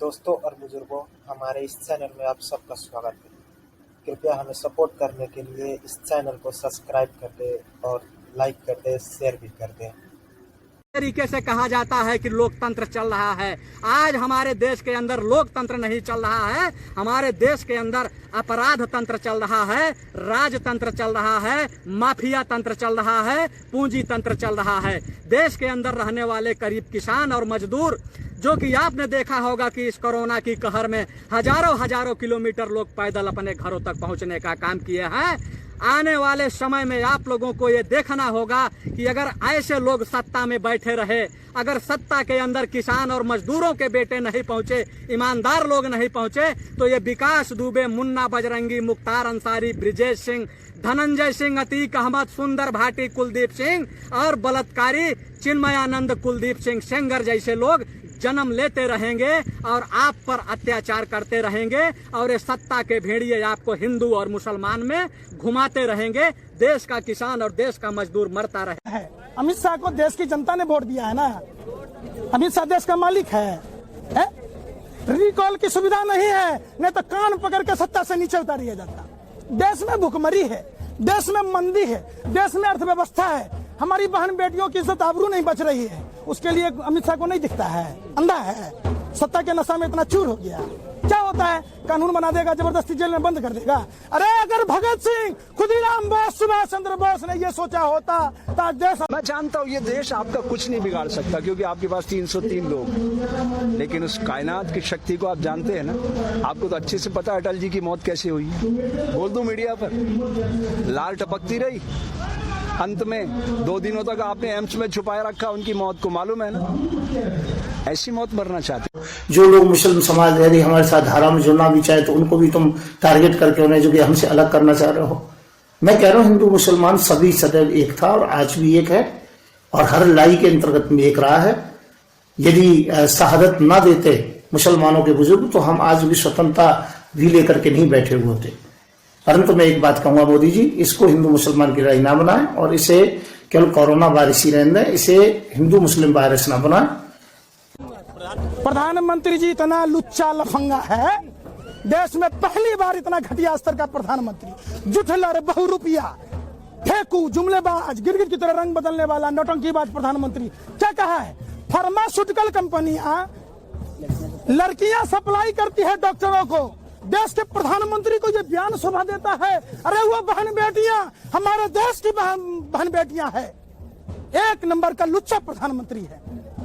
दोस्तों और बुजुर्गों, हमारे इस चैनल में आप सबका स्वागत है। कृपया हमें सपोर्ट करने के लिए इस चैनल को सब्सक्राइब कर दें और लाइक कर दें, शेयर भी कर दें। तरीके से कहा जाता है कि लोकतंत्र चल रहा है। आज हमारे देश के अंदर लोकतंत्र नहीं चल रहा है, हमारे देश के अंदर अपराध तंत्र चल रहा है, राजतंत्र चल रहा है, माफिया तंत्र चल रहा है, पूंजी तंत्र चल रहा है। देश के अंदर रहने वाले करीब किसान और मजदूर, जो कि आपने देखा होगा कि इस कोरोना की कहर में हजारों किलोमीटर लोग पैदल अपने घरों तक पहुंचने का काम किए हैं। आने वाले समय में आप लोगों को ये देखना होगा कि अगर ऐसे लोग सत्ता में बैठे रहे, अगर सत्ता के अंदर किसान और मजदूरों के बेटे नहीं पहुंचे, ईमानदार लोग नहीं पहुंचे, तो ये विकास दुबे, मुन्ना बजरंगी, मुख्तार अंसारी, ब्रिजेश सिंह, धनंजय सिंह, अतीक अहमद, सुंदर भाटी, कुलदीप सिंह और बलात्कारी चिन्मयानंद कुलदीप सिंह सेंगर जैसे लोग जन्म लेते रहेंगे और आप पर अत्याचार करते रहेंगे और ये सत्ता के भेड़िए आपको हिंदू और मुसलमान में घुमाते रहेंगे। देश का किसान और देश का मजदूर मरता रहे। अमित शाह को देश की जनता ने वोट दिया है ना, अमित शाह देश का मालिक है? रिकॉल की सुविधा नहीं है, नहीं तो कान पकड़ के सत्ता से नीचे उतार दिया जाता। देश में भुखमरी है, देश में मंदी है, देश में अर्थव्यवस्था है, हमारी बहन बेटियों की इज्जत आबरू नहीं बच रही है। उसके लिए अमित शाह को नहीं दिखता है, अंधा है, सत्ता के नशा में इतना चूर हो गया। क्या होता है, कानून बना देगा, जबरदस्ती जेल में बंद कर देगा। अरे अगर भगत सिंह, खुदीराम बोस, सुभाष चंद्र बोस ने ये सोचा होता तो देश। मैं जानता हूँ ये देश आपका कुछ नहीं बिगाड़ सकता, क्योंकि आपके पास 303 लोग, लेकिन उस कायनात की शक्ति को आप जानते हैं ना। आपको तो अच्छे से पता है अटल जी की मौत कैसे हुई। बोल दूं मीडिया पर, लाल टपकती रही, अंत में 2 दिनों तक आपने एम्स में छुपाए रखा उनकी मौत को, मालूम है ना। ऐसी मौत मरना चाहते। जो लोग मुस्लिम समाज यदि हमारे साथ धारा में जुड़ना भी चाहे तो उनको भी तुम टारगेट करके उन्हें जो कि हमसे अलग करना चाह रहे हो। मैं कह रहा हूं हिंदू मुसलमान सभी सदैव एक था और आज भी एक है और हर लाई के अंतर्गत में एक रहा है। यदि शहादत ना देते मुसलमानों के बुजुर्ग तो हम आज भी स्वतंत्रता भी लेकर के नहीं बैठे हुए होते। परंतु मैं एक बात कहूंगा, मोदी जी इसको हिंदू मुसलमान की लड़ाई ना बनाए और इसे केवल कोरोना वायरस ही रहने दें, इसे हिंदू मुस्लिम वायरस ना बनाए। प्रधानमंत्री जी इतना लुच्चा लफंगा है, देश में पहली बार इतना घटिया स्तर का प्रधानमंत्री। जुठलर, बहुरूपिया, फेंकू, जुमलेबाज, गिरगिट की तरह रंग बदलने वाला नौटंकीबाज प्रधानमंत्री। क्या कहा है, फार्मास्यूटिकल कंपनियां लड़कियां सप्लाई करती है डॉक्टरों को। देश के प्रधानमंत्री को ये बयान शोभा देता है? अरे वो बहन बेटियां हमारे देश की बहन बेटियां है। एक नंबर का लुच्चा प्रधानमंत्री है,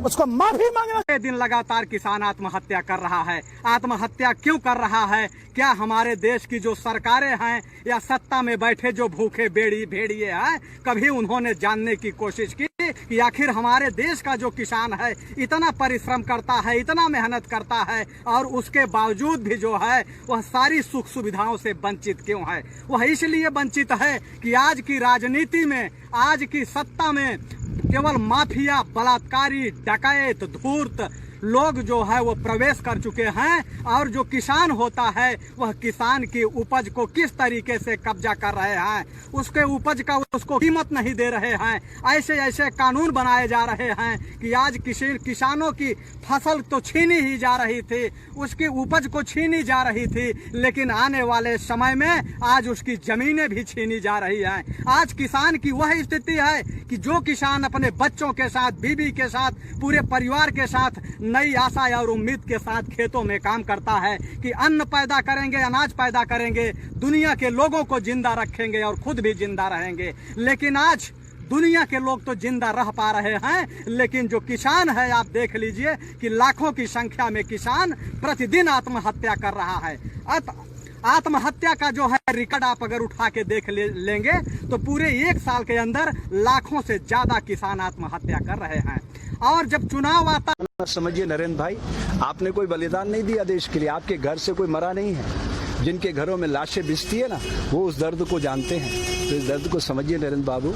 उसको माफी मांगना। दिन लगातार किसान आत्महत्या कर रहा है। आत्महत्या क्यों कर रहा है? क्या हमारे देश की जो सरकारें हैं या सत्ता में बैठे जो भूखे भेड़िए हैं, कभी उन्होंने जानने की कोशिश की कि आखिर हमारे देश का जो किसान है इतना परिश्रम करता है, इतना मेहनत करता है और उसके बावजूद भी जो है वह सारी सुख सुविधाओं से वंचित क्यों है? वह इसलिए वंचित है कि आज की राजनीति में, आज की सत्ता में केवल माफिया, बलात्कारी, डकैत, धूर्त लोग जो है वो प्रवेश कर चुके हैं और जो किसान होता है वह किसान की उपज को किस तरीके से कब्जा कर रहे हैं, उसके उपज का उसको कीमत नहीं दे रहे हैं। ऐसे ऐसे कानून बनाए जा रहे हैं कि आज किसानों की फसल तो छीनी ही जा रही थी, उसकी उपज को छीनी जा रही थी, लेकिन आने वाले समय में आज उसकी जमीनें भी छीनी जा रही हैं। आज किसान की वह स्थिति है कि जो किसान अपने बच्चों के साथ, बीबी के साथ, पूरे परिवार के साथ नई आशा और उम्मीद के साथ खेतों में काम करता है कि अन्न पैदा करेंगे, अनाज पैदा करेंगे, दुनिया के लोगों को जिंदा रखेंगे और खुद भी जिंदा रहेंगे। लेकिन आज दुनिया के लोग तो जिंदा रह पा रहे हैं, लेकिन जो किसान है आप देख लीजिए कि लाखों की संख्या में किसान प्रतिदिन आत्महत्या कर रहा है। आत्महत्या का जो है रिकॉर्ड आप अगर उठा के देख लेंगे तो पूरे 1 साल के अंदर लाखों से ज्यादा किसान आत्महत्या कर रहे हैं। और जब चुनाव आता, समझिए नरेंद्र भाई, आपने कोई बलिदान नहीं दिया देश के लिए, आपके घर से कोई मरा नहीं है। जिनके घरों में लाशें बिछती है ना, वो उस दर्द को जानते हैं। तो इस दर्द को समझिए नरेंद्र बाबू,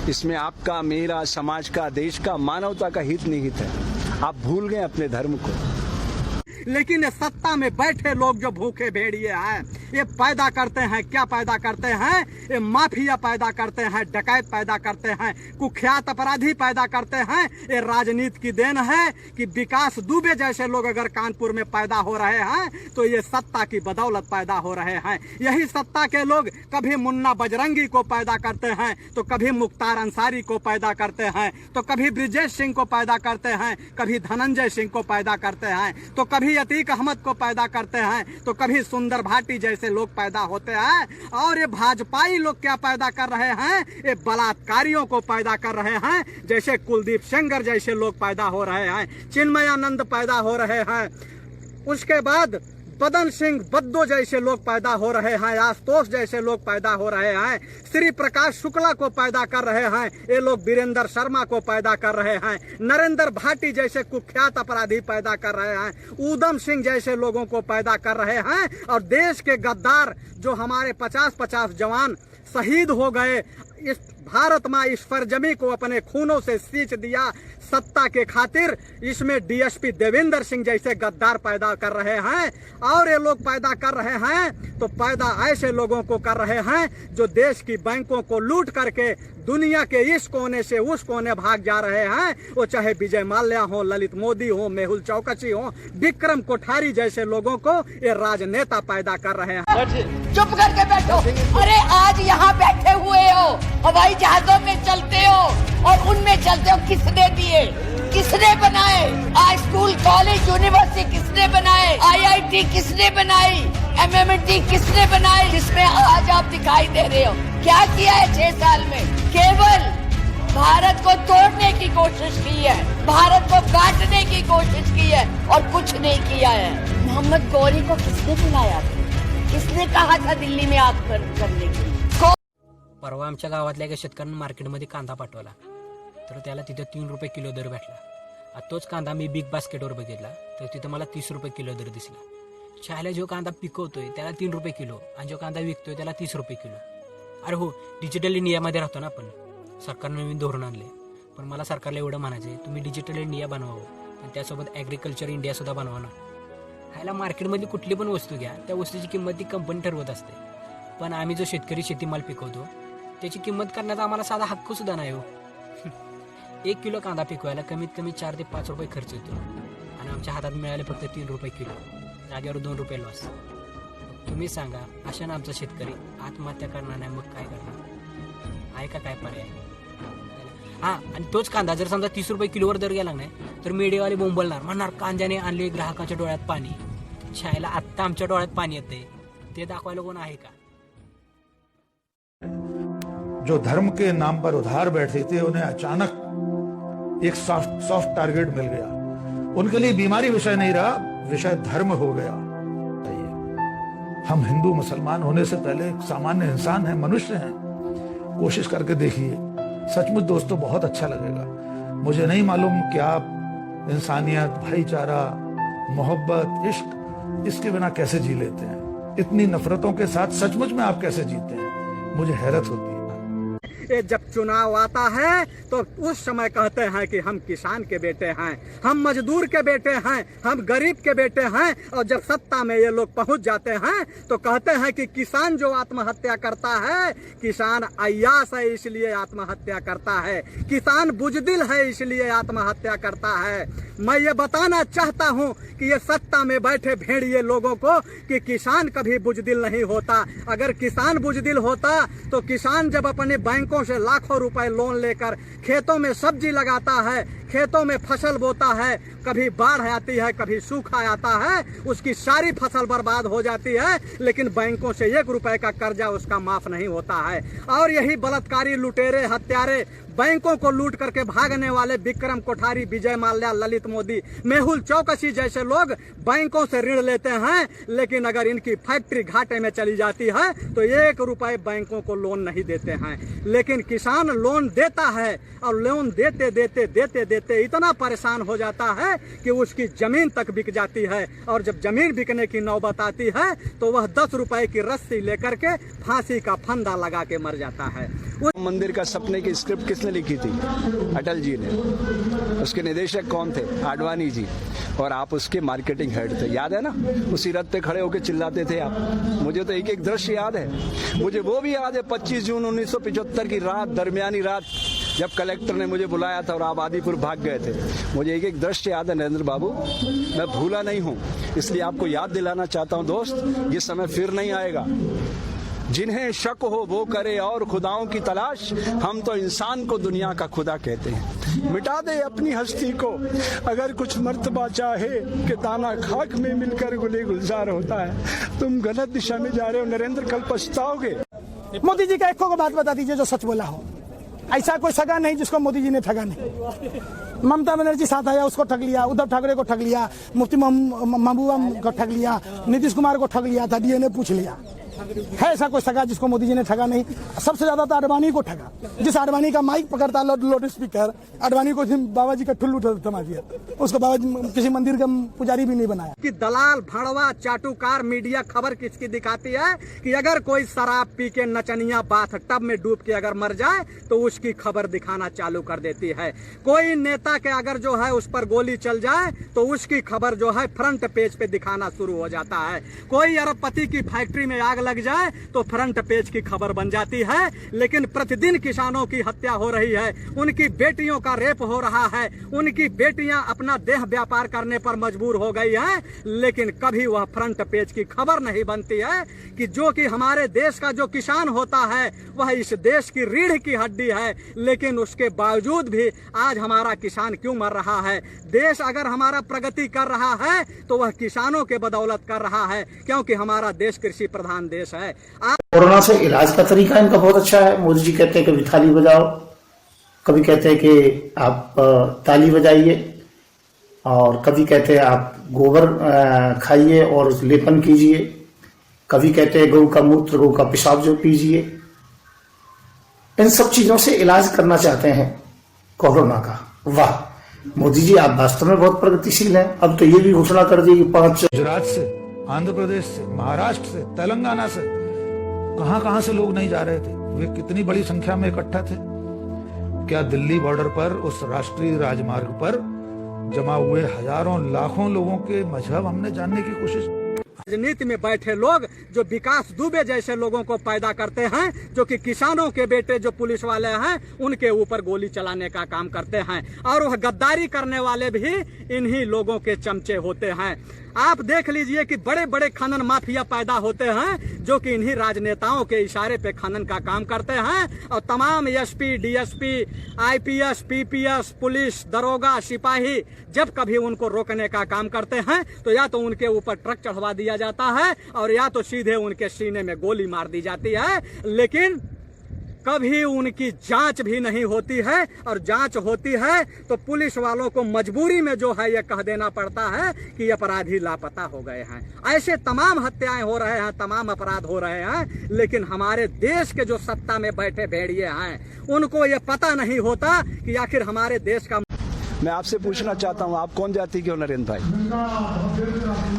इसमें आपका, मेरा, समाज का, देश का, मानवता का हित निहित है। आप भूल गए अपने धर्म को। लेकिन सत्ता में बैठे लोग जो भूखे भेड़िए हैं, ये पैदा करते हैं, क्या पैदा करते हैं? ये माफिया पैदा करते हैं, डकैत पैदा करते हैं, कुख्यात अपराधी पैदा करते हैं। ये राजनीति की देन है कि विकास दुबे जैसे लोग अगर कानपुर में पैदा हो रहे हैं तो ये सत्ता की बदौलत पैदा हो रहे हैं। यही सत्ता के लोग कभी मुन्ना बजरंगी को पैदा करते हैं, तो कभी मुख्तार अंसारी को पैदा करते हैं, तो कभी ब्रिजेश सिंह को पैदा करते हैं, कभी धनंजय सिंह को पैदा करते हैं, तो कभी अतीक अहमद को पैदा करते हैं, तो कभी सुंदर भाटी जैसे लोग पैदा होते हैं। और ये भाजपाई लोग क्या पैदा कर रहे हैं? ये बलात्कारियों को पैदा कर रहे हैं, जैसे कुलदीप सेंगर जैसे लोग पैदा हो रहे हैं, चिन्मयानंद पैदा हो रहे हैं, उसके बाद पदन सिंह बद्दो जैसे लोग पैदा हो रहे हैं, आशुतोष जैसे लोग पैदा हो रहे हैं, श्री प्रकाश शुक्ला को पैदा कर रहे हैं, ये लोग वीरेंद्र शर्मा को पैदा कर रहे हैं, नरेंद्र भाटी जैसे कुख्यात अपराधी पैदा कर रहे हैं, उधम सिंह जैसे लोगों को पैदा कर रहे हैं। और देश के गद्दार जो हमारे 50-50 जवान शहीद हो गए, इस भारत माँ इस फरजमी को अपने खूनों से सींच दिया सत्ता के खातिर, इसमें डीएसपी देवेंद्र सिंह जैसे गद्दार पैदा कर रहे हैं। और ये लोग पैदा कर रहे हैं तो पैदा ऐसे लोगों को कर रहे हैं जो देश की बैंकों को लूट करके दुनिया के इस कोने से उस कोने भाग जा रहे हैं। वो चाहे विजय माल्या हो, ललित मोदी हो, मेहुल चौकसी हो, विक्रम कोठारी जैसे लोगों को ये राजनेता पैदा कर रहे हैं। चुप करके बैठो। अरे आज यहाँ बैठे हुए हो, हवाई जहाजों में चलते हो और उनमें चलते हो, किसने दिए, किसने बनाए? आज स्कूल, कॉलेज, यूनिवर्सिटी किसने बनाए? IIT किसने बनाई? MMT किसने बनाई? जिसमें आज आप दिखाई दे रहे हो, क्या किया है 6 साल में? केवल भारत को तोड़ने की कोशिश की है, भारत को काटने की कोशिश की है और कुछ नहीं किया है। मोहम्मद गौरी को किसने बुलाया था? किसने कहा था दिल्ली में आग करने की? परवा आमच्या गावातल्या एका शेतकऱ्यांनी मार्केटमध्ये कांदा पाठवला, तर त्याला तिथे 3 रुपये किलो दर भेटला. आता तोच कांदा मी बिग बास्केटवर बघितला तर तिथे मला 30 रुपये किलो दर दिसला. चायला जो कांदा पिकवतोय त्याला 3 रुपये किलो आणि जो कांदा विकतोय त्याला 30 रुपये किलो. अरे हो, डिजिटल इंडियामध्ये राहतो ना आपण, सरकारने नवीन धोरण आणले, पण मला सरकारला एवढं म्हणायचं आहे, तुम्ही डिजिटल इंडिया बनवावं पण त्यासोबत ॲग्रिकल्चर इंडिया सुद्धा बनवा ना. ह्याला मार्केटमधली कुठली पण वस्तू घ्या, त्या वस्तूची किंमत ती कंपनी ठरवत असते, पण आम्ही जो शेतकरी शेतीमाल पिकवतो त्याची किंमत करण्याचा आम्हाला साधा हक्क सुद्धा नाही हो. 1 किलो कांदा पिकवायला कमीत कमी 4 ते 5 रुपये खर्च येतो आणि आमच्या हातात मिळाले फक्त 3 रुपये किलो, जागेवर 2 रुपये लॉस. तुम्ही सांगा, अशाने आमचा शेतकरी आत्महत्या करणार नाही, मग काय करणार? आहे का काय पर्याय? हा, आणि तोच कांदा जर समजा 30 रुपये किलोवर दर गेला नाही तर मीडियावाले बोंबलणार, म्हणणार कांद्याने आणले ग्राहकाच्या डोळ्यात पाणी. छायला आत्ता आमच्या डोळ्यात पाणी येते, ते दाखवायला कोण आहे का? जो धर्म के नाम पर उधार बैठे थे उन्हें अचानक एक सॉफ्ट टारगेट मिल गया. उनके लिए बीमारी विषय नहीं रहा, विषय धर्म हो गया. हम हिंदू मुसलमान होने से पहले एक सामान्य इंसान हैं, मनुष्य हैं. कोशिश करके देखिए, सचमुच दोस्तों बहुत अच्छा लगेगा. मुझे नहीं मालूम कि आप इंसानियत, भाईचारा, मोहब्बत, इश्क, इसके बिना कैसे जी लेते हैं. इतनी नफरतों के साथ सचमुच में आप कैसे जीते हैं, मुझे हैरत होती है. ये जब चुनाव आता है तो उस समय कहते हैं कि हम किसान के बेटे हैं, हम मजदूर के बेटे हैं, हम गरीब के बेटे हैं, और जब सत्ता में ये लोग पहुंच जाते हैं तो कहते हैं कि किसान जो आत्महत्या करता है, किसान अय्यास है इसलिए आत्महत्या करता है, किसान बुजदिल है इसलिए आत्महत्या करता है. मैं ये बताना चाहता हूँ कि ये सत्ता में बैठे भेड़िए लोगों को कि किसान कभी बुजदिल नहीं होता. अगर किसान बुजदिल होता तो किसान जब अपने बैंकों से लाखों रुपए लोन लेकर खेतों में सब्जी लगाता है, खेतों में फसल बोता है, कभी बाढ़ आती है, कभी सूखा आता है, उसकी सारी फसल बर्बाद हो जाती है, लेकिन बैंकों से 1 रुपए का कर्जा उसका माफ नहीं होता है. और यही बलात्कारी, लुटेरे, हत्यारे, बैंकों को लूट करके भागने वाले विक्रम कोठारी, विजय माल्या, ललित मोदी, मेहुल चौकसी जैसे लोग बैंकों से ऋण लेते हैं, लेकिन अगर इनकी फैक्ट्री घाटे में चली जाती है तो 1 रुपए बैंकों को लोन नहीं देते हैं. लेकिन किसान लोन देता है और लोन देते देते देते देते इतना परेशान हो जाता है कि उसकी जमीन तक बिक जाती है, और जब जमीन बिकने की नौबत आती है तो वह 10 रुपए की रस्सी लेकर के फांसी का फंदा लगा के मर जाता है। मंदिर का सपने की स्क्रिप्ट किसने लिखी थी? अटल जी ने। उसके निदेशक कौन थे? आडवाणी जी। और आप उसके मार्केटिंग हेड थे, याद है ना? उसी रथ पे खड़े होकर चिल्लाते थे आप। मुझे तो एक एक दृश्य याद है। मुझे वो भी याद है 25 जून 1975 की रात, दरमियानी रात, जब कलेक्टर ने मुझे बुलाया था और आप आदिपुर भाग गए थे। मुझे एक एक दृश्य याद है नरेंद्र बाबू, मैं भूला नहीं हूँ। इसलिए आपको याद दिलाना चाहता हूँ दोस्त, ये समय फिर नहीं आएगा। जिन्हें शक हो वो करे और खुदाओं की तलाश, हम तो इंसान को दुनिया का खुदा कहते हैं। मिटा दे अपनी हस्ती को अगर कुछ मर्तबा चाहे कि दाना खाक में मिलकर गुले गुलजार होता है। तुम गलत दिशा में जा रहे हो नरेंद्र, कल पछताओगे। मोदी जी का एक को बात बता दीजिए जो सच बोला हो। ऐसा कोई सगा नहीं जिसको मोदी जी ने ठगा नहीं। ममता बनर्जी साथ आया, उसको ठग लिया। उद्धव ठाकरे को ठग लिया। मुफ्ती महबूबा को ठग लिया। नीतीश कुमार को ठग लिया था, डीएनए पूछ लिया। है ऐसा कोई सगा जिसको मोदी जी ने ठगा नहीं? सबसे ज्यादा तो आडवाणी को ठगा। जिस आडवाणी का माइक पकड़ता लाउड स्पीकर, आडवाणी को बाबा जी का ठुल्लू थमा दिया। उसको बाबा जी किसी मंदिर का पुजारी भी नहीं बनाया। कि दलाल, भड़वा, चाटुकार मीडिया खबर किसकी दिखाती है कि अगर कोई शराब पी के नचनिया बाथ टब में डूब के अगर मर जाए तो उसकी खबर दिखाना चालू कर देती है। कोई नेता के अगर जो है उस पर गोली चल जाए तो उसकी खबर जो है फ्रंट पेज पे दिखाना शुरू हो जाता है। कोई अरबपति की फैक्ट्री में आग लग जाए तो फ्रंट पेज की खबर बन जाती है। लेकिन प्रतिदिन किसानों की हत्या हो रही है, उनकी बेटियों का रेप हो रहा है, उनकी बेटियां अपना देह व्यापार करने पर मजबूर हो गई हैं, लेकिन कभी वह फ्रंट पेज की खबर नहीं बनती है कि जो कि हमारे देश का जो किसान होता है वह इस देश की रीढ़ की हड्डी है। लेकिन उसके बावजूद भी आज हमारा किसान क्यों मर रहा है? देश अगर हमारा प्रगति कर रहा है तो वह किसानों के बदौलत कर रहा है, क्योंकि हमारा देश कृषि प्रधान देश है। कोरोना से इलाज का तरीका इनका बहुत अच्छा है। मोदी जी कहते हैं कभी थाली बजाओ, कभी कहते हैं कि आप ताली बजाइए, और कभी कहते हैं आप गोबर खाइए और लेपन कीजिए, कभी कहते हैं गऊ का मूत्र, गऊ का पेशाब जो पीजिए। इन सब चीजों से इलाज करना चाहते हैं कोरोना का। वाह मोदी जी, आप वास्तव में बहुत प्रगतिशील हैं। अब तो ये भी घोषणा कर दी कि 5 गुजरात से, आंध्र प्रदेश से, महाराष्ट्र से, तेलंगाना से, कहां से लोग नहीं जा रहे थे। वे कितनी बड़ी संख्या में इकट्ठा थे। क्या दिल्ली बॉर्डर पर, उस राष्ट्रीय राजमार्ग पर जमा हुए हजारों लाखों लोगों के मजहब हमने जानने की कोशिश। राजनीति में बैठे लोग जो विकास दुबे जैसे लोगों को पैदा करते हैं, जो कि किसानों के बेटे जो पुलिस वाले हैं उनके ऊपर गोली चलाने का काम करते हैं, और वह गद्दारी करने वाले भी इन्हीं लोगों के चमचे होते हैं। आप देख लीजिए कि बड़े बड़े खनन माफिया पैदा होते हैं जो कि इन्हीं राजनेताओं के इशारे पे खनन का काम करते हैं, और तमाम SP, DSP, IPS, PPS, police, दरोगा, सिपाही जब कभी उनको रोकने का काम करते हैं तो या तो उनके ऊपर ट्रक चढ़वा दिया जाता है और या तो सीधे उनके सीने में गोली मार दी जाती है। लेकिन कभी उनकी जांच भी नहीं होती है, और जांच होती है तो पुलिस वालों को मजबूरी में जो है ये कह देना पड़ता है कि अपराधी लापता हो गए हैं। ऐसे तमाम हत्याएं हो रहे हैं, तमाम अपराध हो रहे हैं, लेकिन हमारे देश के जो सत्ता में बैठे भेड़िए हैं उनको ये पता नहीं होता कि आखिर हमारे देश का। मैं आपसे पूछना चाहता हूं, आप कौन जाति के हो नरेंद्र भाई?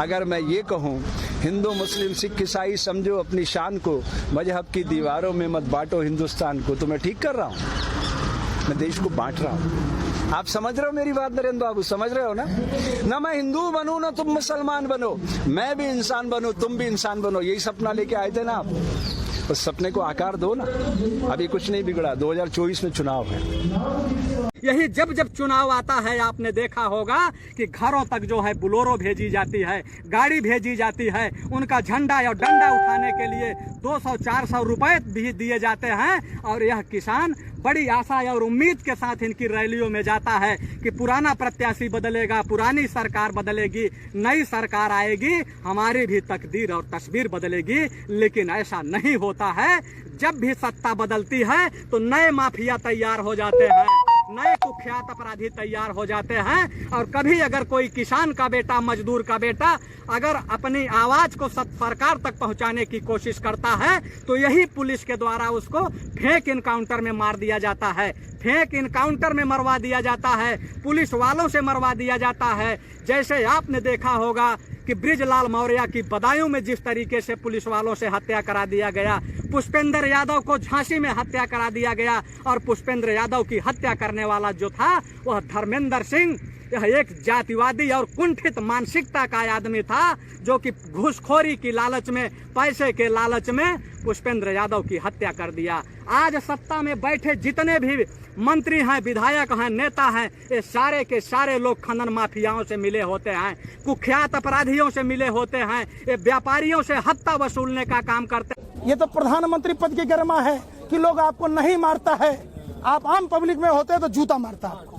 अगर मैं ये कहूं हिंदू, मुस्लिम, सिख, ईसाई समझो अपनी शान को, मजहब की दीवारों में मत बांटो हिंदुस्तान को, तो मैं ठीक कर रहा हूं? मैं देश को बांट रहा हूं। आप समझ रहे हो मेरी बात नरेंद्र बाबू? समझ रहे हो ना मैं हिंदू बनूं ना तुम मुसलमान बनो, मैं भी इंसान बनूं, तुम भी इंसान बनो। यही सपना लेके आए थे ना आप, उस सपने को आकार दो ना। अभी कुछ नहीं बिगड़ा, 2024 में चुनाव है। यही जब जब चुनाव आता है आपने देखा होगा कि घरों तक जो है बुलोरो भेजी जाती है, गाड़ी भेजी जाती है, उनका झंडा या डंडा उठाने के लिए 200-400 रुपए भी दिए जाते हैं, और यह किसान बड़ी आशा और उम्मीद के साथ इनकी रैलियों में जाता है कि पुराना प्रत्याशी बदलेगा, पुरानी सरकार बदलेगी, नई सरकार आएगी, हमारी भी तकदीर और तस्वीर बदलेगी। लेकिन ऐसा नहीं होता है। जब भी सत्ता बदलती है तो नए माफिया तैयार हो जाते हैं, नए कुख्यात अपराधी तैयार हो जाते हैं। और कभी अगर कोई किसान का बेटा, मजदूर का बेटा अगर अपनी आवाज को सरकार तक पहुंचाने की कोशिश करता है तो यही पुलिस के द्वारा उसको फेक इनकाउंटर में मार दिया जाता है, फेक इनकाउंटर में मरवा दिया जाता है, पुलिस वालों से मरवा दिया जाता है। जैसे आपने देखा होगा कि बृजलाल मौर्य की बदायूं में जिस तरीके से पुलिस वालों से हत्या करा दिया गया, पुष्पेंद्र यादव को झांसी में हत्या करा दिया गया और पुष्पेंद्र यादव की हत्या करने वाला जो था वह धर्मेंद्र सिंह, यह एक जातिवादी और कुंठित मानसिकता का आदमी था जो कि घूसखोरी की लालच में, पैसे के लालच में पुष्पेंद्र यादव की हत्या कर दिया। आज सत्ता में बैठे जितने भी मंत्री हैं, विधायक हैं, नेता हैं, ये सारे के सारे लोग खनन माफियाओं से मिले होते हैं, कुख्यात अपराधियों से मिले होते हैं, ये व्यापारियों से हत्ता वसूलने का काम करते हैं। ये तो प्रधानमंत्री पद की गरिमा है कि लोग आपको नहीं मारता है, आप आम पब्लिक में होते तो जूता मारता आपको।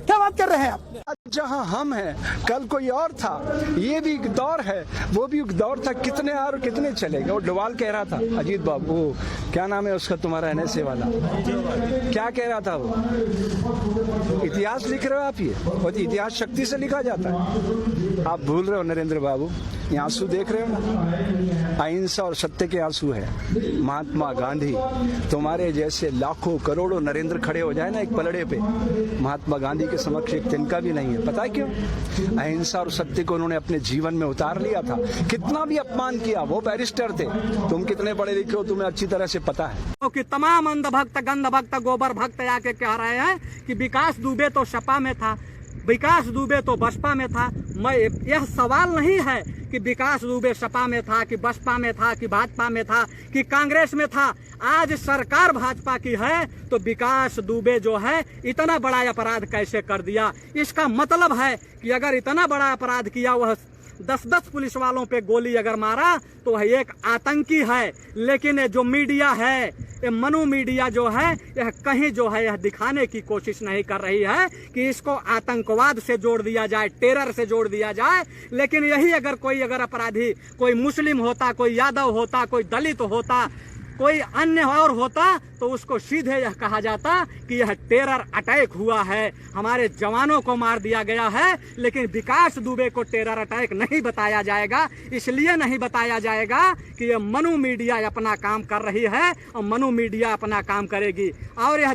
क्या बात कर रहे हैं आप? जहां हम हैं कल कोई और था, ये भी एक दौर है, वो भी एक दौर था, कितने और कितने चलेगा। वो डोवाल कह रहा था, अजीत बाबू, वो क्या नाम है उसका तुम्हारा एनएसए वाला, क्या कह रहा था वो, इतिहास लिख रहे हो आप, ये और इतिहास शक्ति से लिखा जाता है। आप भूल रहे हो नरेंद्र बाबू, ये आंसू देख रहे हो ना, अहिंसा और सत्य के आंसू है। महात्मा गांधी, तुम्हारे जैसे लाखों करोड़ों नरेंद्र खड़े हो जाए ना एक पलड़े पे, महात्मा गांधी के समक्ष एक तिनका भी नहीं है। पता है क्यों? अहिंसा और सत्य को उन्होंने अपने जीवन में उतार लिया था। कितना भी अपमान किया, वो बैरिस्टर थे, तुम कितने पढ़े लिखे हो, तुम्हें अच्छी तरह से पता है। कि तमाम अंधभक्त, गंध भक्त, गोबर भक्त आके कह रहे हैं कि विकास दुबे तो सपा में था, विकास दुबे तो बसपा में था। मैं, यह सवाल नहीं है कि विकास दुबे सपा में था कि बसपा में था कि भाजपा में था कि कांग्रेस में था। आज सरकार भाजपा की है तो विकास दुबे जो है इतना बड़ा अपराध कैसे कर दिया? इसका मतलब है कि अगर इतना बड़ा अपराध किया, वह 10-10 पुलिस वालों पे गोली अगर मारा तो वह एक आतंकी है। लेकिन ये जो मीडिया है, ये मनु मीडिया जो है, यह कहीं जो है यह दिखाने की कोशिश नहीं कर रही है कि इसको आतंकवाद से जोड़ दिया जाए, टेरर से जोड़ दिया जाए। लेकिन यही अगर कोई अपराधी, कोई मुस्लिम होता, कोई यादव होता, कोई दलित होता, कोई अन्य और होता तो उसको सीधे यह कहा जाता कि यह टेरर अटैक हुआ है, हमारे जवानों को मार दिया गया है। लेकिन विकास दुबे को टेरर अटैक नहीं बताया जाएगा। इसलिए नहीं बताया जाएगा कि यह मनु मीडिया अपना काम कर रही है और मनु मीडिया अपना काम करेगी। और यह